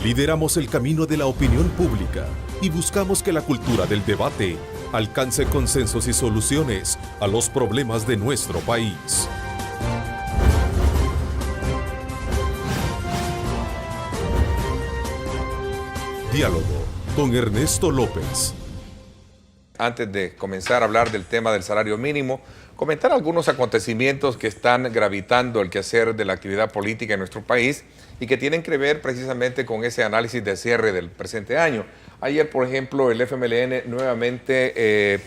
Lideramos el camino de la opinión pública y buscamos que la cultura del debate alcance consensos y soluciones a los problemas de nuestro país. Diálogo con Ernesto López. Antes de comenzar a hablar del tema del salario mínimo, comentar algunos acontecimientos que están gravitando el quehacer de la actividad política en nuestro país y que tienen que ver precisamente con ese análisis de cierre del presente año. Ayer, por ejemplo, el FMLN nuevamente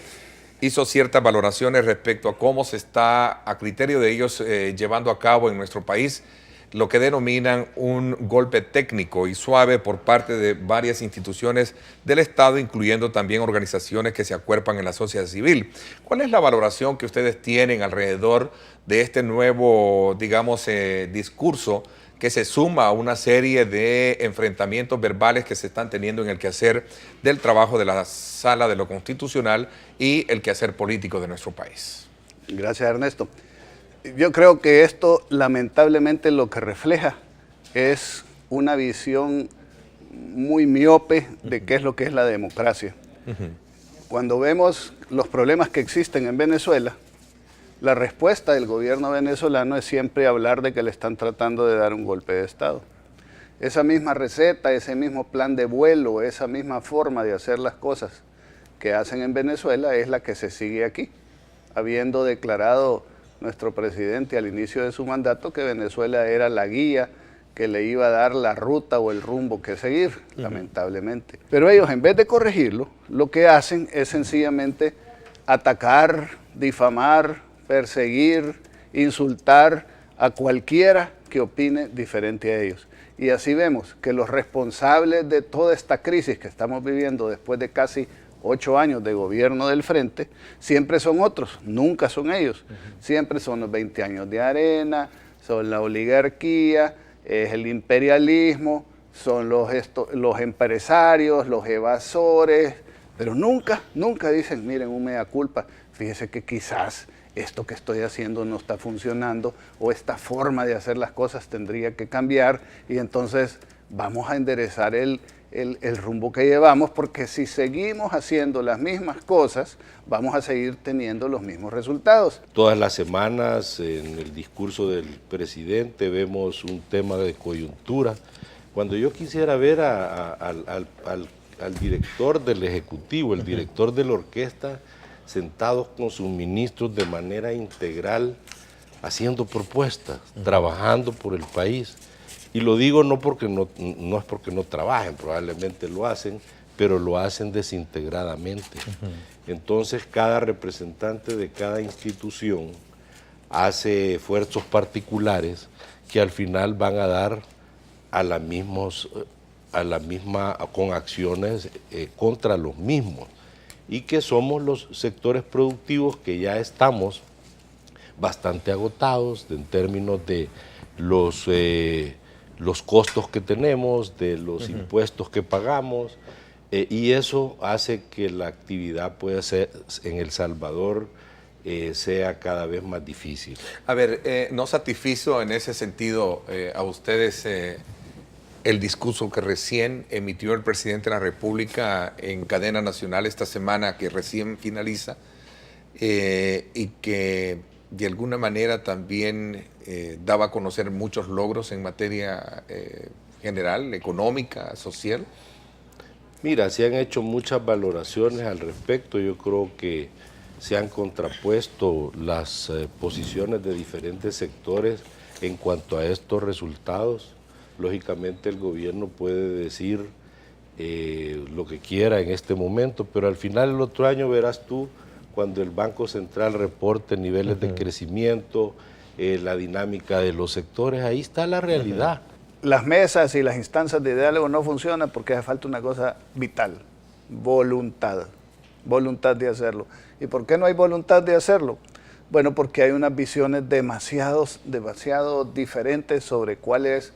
hizo ciertas valoraciones respecto a cómo se está, a criterio de ellos, llevando a cabo en nuestro país lo que denominan un golpe técnico y suave por parte de varias instituciones del Estado, incluyendo también organizaciones que se acuerpan en la sociedad civil. ¿Cuál es la valoración que ustedes tienen alrededor de este nuevo, digamos, discurso que se suma a una serie de enfrentamientos verbales que se están teniendo en el quehacer del trabajo de la Sala de lo Constitucional y el quehacer político de nuestro país? Gracias, Ernesto. Yo creo que esto lamentablemente lo que refleja es una visión muy miope de qué es lo que es la democracia. Cuando vemos los problemas que existen en Venezuela, la respuesta del gobierno venezolano es siempre hablar de que le están tratando de dar un golpe de Estado. Esa misma receta, ese mismo plan de vuelo, esa misma forma de hacer las cosas que hacen en Venezuela es la que se sigue aquí, habiendo declarado nuestro presidente al inicio de su mandato que Venezuela era la guía que le iba a dar la ruta o el rumbo que seguir, lamentablemente. Pero ellos, en vez de corregirlo, lo que hacen es sencillamente atacar, difamar, perseguir, insultar a cualquiera que opine diferente a ellos. Y así vemos que los responsables de toda esta crisis que estamos viviendo después de casi 8 años de gobierno del Frente, siempre son otros, nunca son ellos. Siempre son los 20 años de arena, son la oligarquía, es el imperialismo, son los empresarios, los evasores, pero nunca dicen, miren, un mea culpa, fíjese que quizás esto que estoy haciendo no está funcionando o esta forma de hacer las cosas tendría que cambiar y entonces vamos a enderezar el rumbo que llevamos, porque si seguimos haciendo las mismas cosas, vamos a seguir teniendo los mismos resultados. Todas las semanas en el discurso del presidente vemos un tema de coyuntura. Cuando yo quisiera ver al director del Ejecutivo, el director de la orquesta, sentados con sus ministros de manera integral, haciendo propuestas, trabajando por el país. Y lo digo no es porque no trabajen, probablemente lo hacen, pero lo hacen desintegradamente. Entonces cada representante de cada institución hace esfuerzos particulares que al final van a dar con acciones contra los mismos, y que somos los sectores productivos que ya estamos bastante agotados en términos de los costos que tenemos, de los impuestos que pagamos, y eso hace que la actividad pueda ser en El Salvador sea cada vez más difícil. A ver, ¿no satisfizo en ese sentido a ustedes el discurso que recién emitió el presidente de la República en cadena nacional esta semana que recién finaliza y que de alguna manera también daba a conocer muchos logros en materia general, económica, social? Mira, se han hecho muchas valoraciones al respecto. Yo creo que se han contrapuesto las posiciones de diferentes sectores en cuanto a estos resultados. Lógicamente el gobierno puede decir lo que quiera en este momento, pero al final el otro año verás tú, cuando el Banco Central reporte niveles de crecimiento, la dinámica de los sectores, ahí está la realidad. Las mesas y las instancias de diálogo no funcionan porque hace falta una cosa vital, voluntad de hacerlo. ¿Y por qué no hay voluntad de hacerlo? Bueno, porque hay unas visiones demasiado diferentes sobre cuál es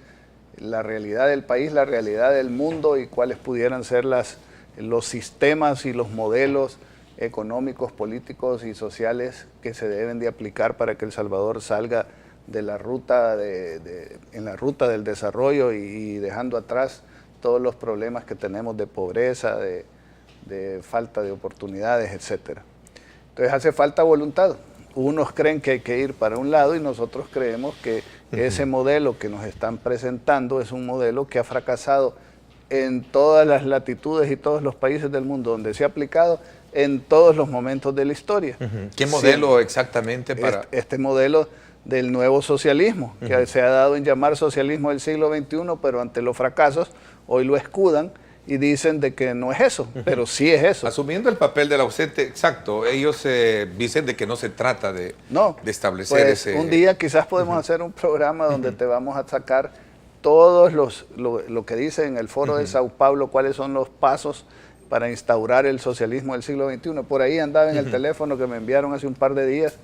la realidad del país, la realidad del mundo y cuáles pudieran ser los sistemas y los modelos económicos, políticos y sociales que se deben de aplicar para que El Salvador salga de la ruta en la ruta del desarrollo y dejando atrás todos los problemas que tenemos de pobreza, de falta de oportunidades, etc. Entonces hace falta voluntad. Unos creen que hay que ir para un lado y nosotros creemos que ese modelo que nos están presentando es un modelo que ha fracasado en todas las latitudes y todos los países del mundo, donde se ha aplicado en todos los momentos de la historia. ¿Qué modelo exactamente para...? Este modelo del nuevo socialismo, que se ha dado en llamar socialismo del siglo XXI, pero ante los fracasos hoy lo escudan y dicen de que no es eso, pero sí es eso. Asumiendo el papel del ausente, exacto, ellos dicen de que no se trata de establecer pues, ese... Un día quizás podemos hacer un programa donde te vamos a sacar todos lo que dice en el foro de Sao Paulo, cuáles son los pasos para instaurar el socialismo del siglo XXI. Por ahí andaba en el teléfono que me enviaron hace un par de días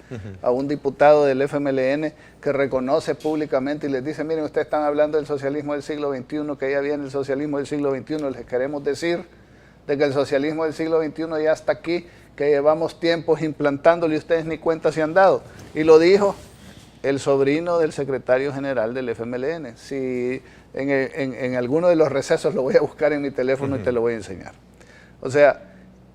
a un diputado del FMLN que reconoce públicamente y les dice, miren, ustedes están hablando del socialismo del siglo XXI, que ya viene el socialismo del siglo XXI, les queremos decir de que el socialismo del siglo XXI ya está aquí, que llevamos tiempos implantándolo y ustedes ni cuenta se han dado. Y lo dijo el sobrino del secretario general del FMLN. Si en alguno de los recesos lo voy a buscar en mi teléfono y te lo voy a enseñar. O sea,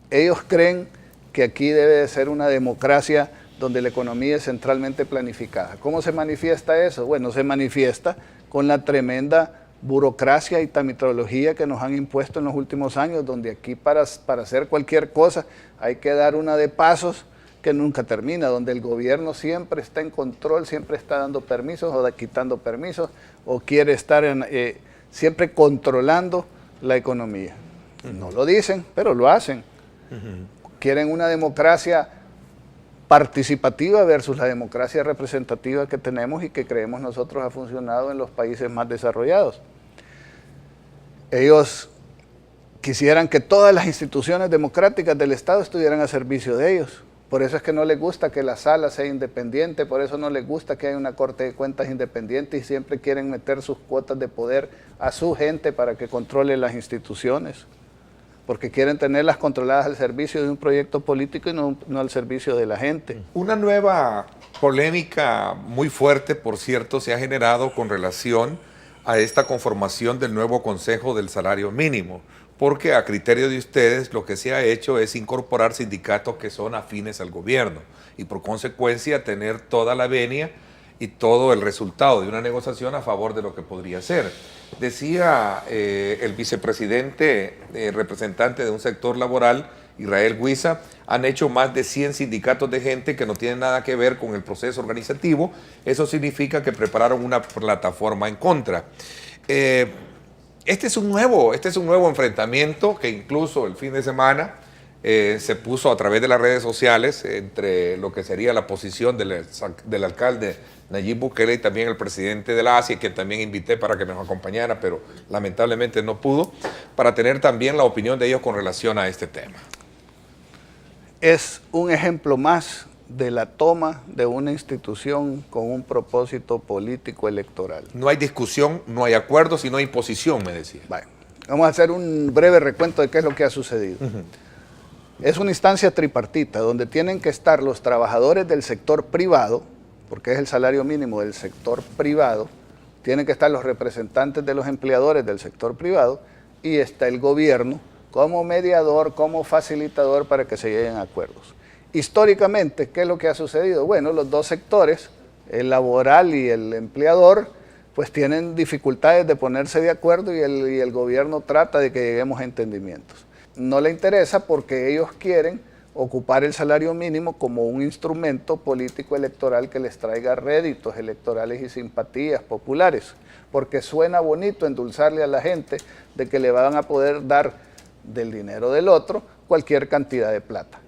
ellos creen que aquí debe de ser una democracia donde la economía es centralmente planificada. ¿Cómo se manifiesta eso? Bueno, se manifiesta con la tremenda burocracia y tramitología que nos han impuesto en los últimos años, donde aquí para hacer cualquier cosa hay que dar una de pasos que nunca termina, donde el gobierno siempre está en control, siempre está dando permisos o quitando permisos, o quiere estar siempre controlando la economía. No lo dicen, pero lo hacen. Quieren una democracia participativa versus la democracia representativa que tenemos y que creemos nosotros ha funcionado en los países más desarrollados. Ellos quisieran que todas las instituciones democráticas del Estado estuvieran a servicio de ellos. Por eso es que no les gusta que la sala sea independiente, por eso no les gusta que haya una Corte de Cuentas independiente y siempre quieren meter sus cuotas de poder a su gente para que controle las instituciones, porque quieren tenerlas controladas al servicio de un proyecto político y no al servicio de la gente. Una nueva polémica muy fuerte, por cierto, se ha generado con relación a esta conformación del nuevo Consejo del Salario Mínimo, porque a criterio de ustedes lo que se ha hecho es incorporar sindicatos que son afines al gobierno y por consecuencia tener toda la venia y todo el resultado de una negociación a favor de lo que podría ser. Decía el vicepresidente, representante de un sector laboral, Israel Huiza, han hecho más de 100 sindicatos de gente que no tienen nada que ver con el proceso organizativo. Eso significa que prepararon una plataforma en contra. Este es un nuevo enfrentamiento que incluso el fin de semana se puso a través de las redes sociales entre lo que sería la posición del alcalde Nayib Bukele y también el presidente de la ASI, que también invité para que nos acompañara, pero lamentablemente no pudo, para tener también la opinión de ellos con relación a este tema. Es un ejemplo más de la toma de una institución con un propósito político electoral. No hay discusión, no hay acuerdo, sino imposición, me decía. Bueno, vamos a hacer un breve recuento de qué es lo que ha sucedido. Es una instancia tripartita donde tienen que estar los trabajadores del sector privado, porque es el salario mínimo del sector privado, tienen que estar los representantes de los empleadores del sector privado y está el gobierno como mediador, como facilitador para que se lleguen a acuerdos. Históricamente, ¿qué es lo que ha sucedido? Bueno, los dos sectores, el laboral y el empleador, pues tienen dificultades de ponerse de acuerdo y el gobierno trata de que lleguemos a entendimientos. No le interesa porque ellos quieren ocupar el salario mínimo como un instrumento político electoral que les traiga réditos electorales y simpatías populares, porque suena bonito endulzarle a la gente de que le van a poder dar del dinero del otro cualquier cantidad de plata.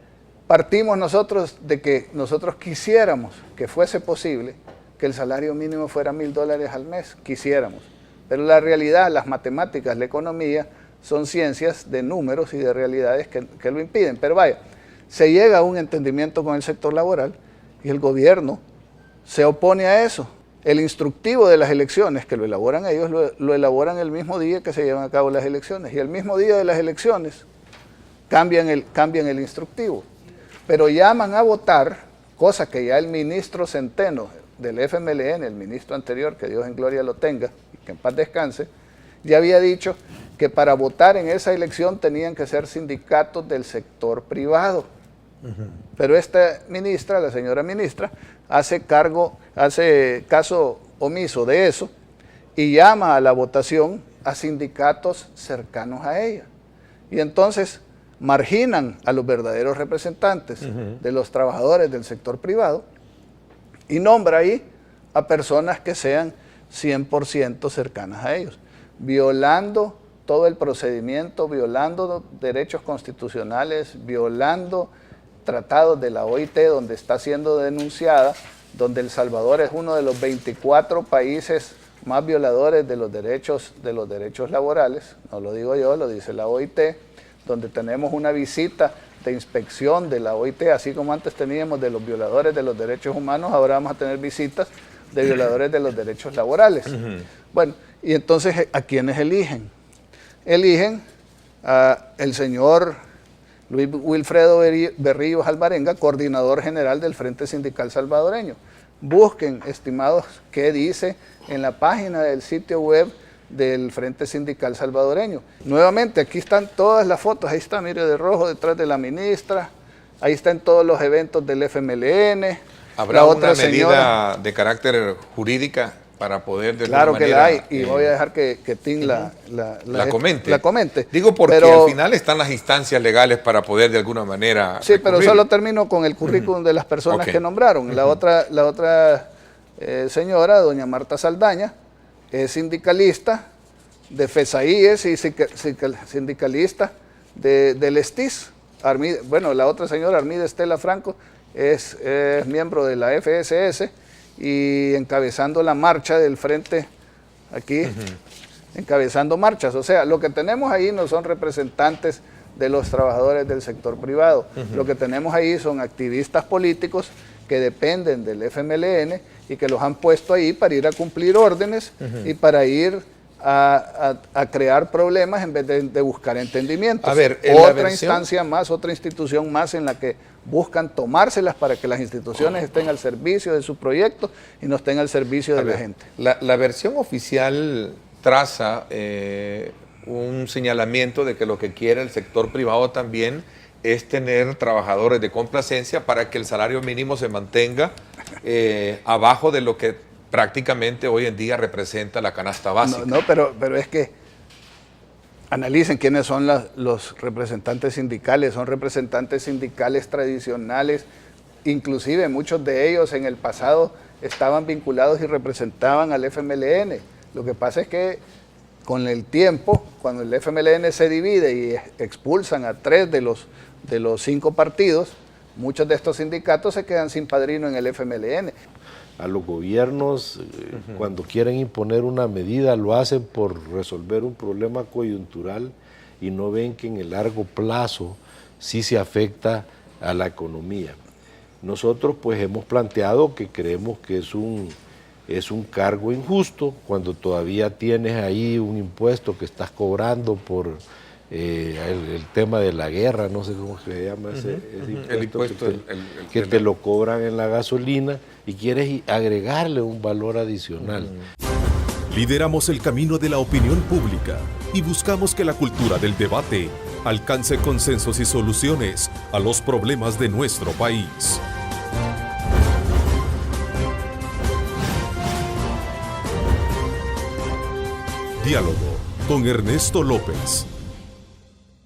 Partimos nosotros de que nosotros quisiéramos que fuese posible que el salario mínimo fuera $1,000 al mes, quisiéramos, pero la realidad, las matemáticas, la economía son ciencias de números y de realidades que lo impiden, pero vaya, se llega a un entendimiento con el sector laboral y el gobierno se opone a eso. El instructivo de las elecciones, que lo elaboran ellos, lo elaboran el mismo día que se llevan a cabo las elecciones y el mismo día de las elecciones cambian el instructivo. Pero llaman a votar, cosa que ya el ministro Centeno del FMLN, el ministro anterior, que Dios en gloria lo tenga y que en paz descanse, ya había dicho que para votar en esa elección tenían que ser sindicatos del sector privado. Pero esta ministra, la señora ministra, hace caso omiso de eso y llama a la votación a sindicatos cercanos a ella. Y entonces marginan a los verdaderos representantes de los trabajadores del sector privado y nombra ahí a personas que sean 100% cercanas a ellos, violando todo el procedimiento, violando derechos constitucionales, violando tratados de la OIT donde está siendo denunciada, donde El Salvador es uno de los 24 países más violadores de los derechos laborales, no lo digo yo, lo dice la OIT, donde tenemos una visita de inspección de la OIT, así como antes teníamos de los violadores de los derechos humanos, ahora vamos a tener visitas de violadores de los derechos laborales. Bueno, y entonces, ¿a quiénes eligen? Eligen al señor Luis Wilfredo Berríos Alvarenga, coordinador general del Frente Sindical Salvadoreño. Busquen, estimados, qué dice en la página del sitio web del Frente Sindical Salvadoreño. Nuevamente, aquí están todas las fotos, ahí está, mire, de rojo detrás de la ministra, ahí están todos los eventos del FMLN. ¿Habrá una medida de carácter jurídica para poder de Claro alguna que manera, la hay, y voy a dejar que Tim la comente. Digo porque pero, al final están las instancias legales para poder de alguna manera sí, pero recurrir. solo termino con el currículum de las personas que nombraron. La otra señora, doña Marta Saldaña, es sindicalista de FESAIES y sindicalista del ESTIS. Bueno, la otra señora, Armida Estela Franco, es miembro de la FSS y encabezando la marcha del frente aquí, encabezando marchas. O sea, lo que tenemos ahí no son representantes de los trabajadores del sector privado. Lo que tenemos ahí son activistas políticos que dependen del FMLN y que los han puesto ahí para ir a cumplir órdenes y para ir a crear problemas en vez de buscar entendimientos. A ver, otra instancia más, otra institución más en la que buscan tomárselas para que las instituciones estén al servicio de su proyecto y no estén al servicio de la gente. La versión oficial traza un señalamiento de que lo que quiere el sector privado también es tener trabajadores de complacencia para que el salario mínimo se mantenga abajo de lo que prácticamente hoy en día representa la canasta básica. No, pero es que analicen quiénes son los representantes sindicales. Son representantes sindicales tradicionales, inclusive muchos de ellos en el pasado estaban vinculados y representaban al FMLN. Lo que pasa es que con el tiempo, cuando el FMLN se divide y expulsan a 3 de los 5 partidos, muchos de estos sindicatos se quedan sin padrino en el FMLN. A los gobiernos, cuando quieren imponer una medida, lo hacen por resolver un problema coyuntural y no ven que en el largo plazo sí se afecta a la economía. Nosotros pues hemos planteado que creemos que es un cargo injusto cuando todavía tienes ahí un impuesto que estás cobrando por el tema de la guerra, no sé cómo se llama ese impuesto, que te lo cobran en la gasolina y quieres agregarle un valor adicional. Lideramos el camino de la opinión pública y buscamos que la cultura del debate alcance consensos y soluciones a los problemas de nuestro país. Diálogo con Ernesto López.